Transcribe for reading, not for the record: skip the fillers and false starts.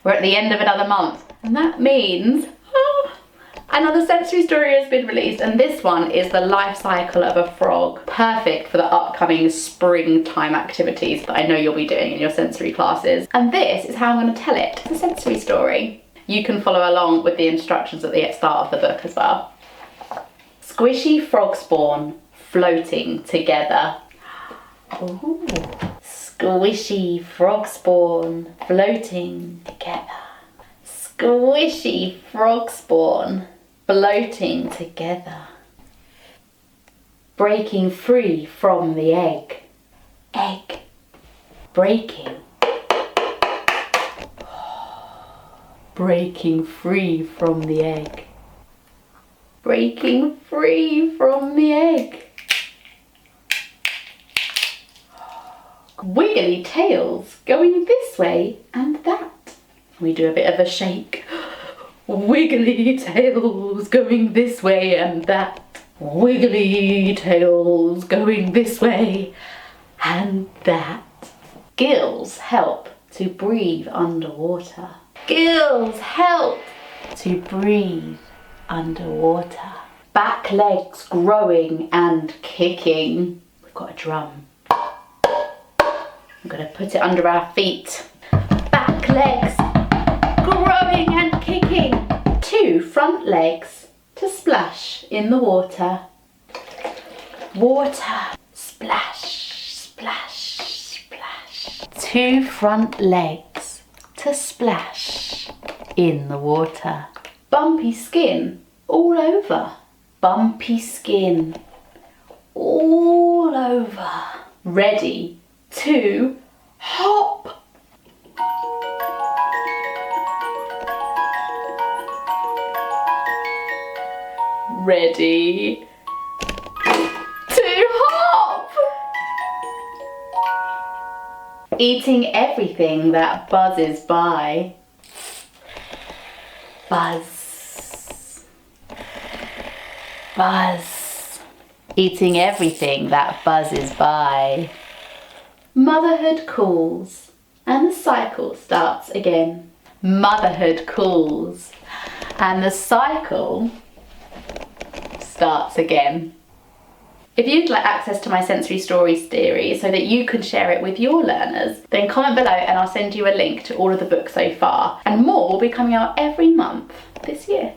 We're at the end of another month, and that means another sensory story has been released, and this one is the life cycle of a frog. Perfect for the upcoming springtime activities that I know you'll be doing in your sensory classes. And this is how I'm going to tell it. It's a sensory story. You can follow along with the instructions at the start of the book as well. Squishy frog spawn floating together. Ooh. Squishy frog spawn floating together. Squishy frog spawn floating together. Breaking free from the egg. Egg. Breaking. Breaking free from the egg. Breaking free from the egg. Wiggly tails going this way and that. We do a bit of a shake. Wiggly tails going this way and that. Wiggly tails going this way and that. Gills help to breathe underwater. Gills help to breathe underwater. Back legs growing and kicking. We've got a drum. I'm going to put it under our feet. Back legs growing and kicking. 2 front legs to splash in the water. Water. Splash, splash, splash. 2 front legs to splash in the water. Bumpy skin all over. Bumpy skin all over. Ready to hop. Ready to hop. Eating everything that buzzes by. Buzz. Buzz. Eating everything that buzzes by. Motherhood calls and the cycle starts again. Motherhood calls and the cycle starts again. If you'd like access to my sensory story series so that you can share it with your learners, then comment below and I'll send you a link to all of the books so far. And more will be coming out every month this year.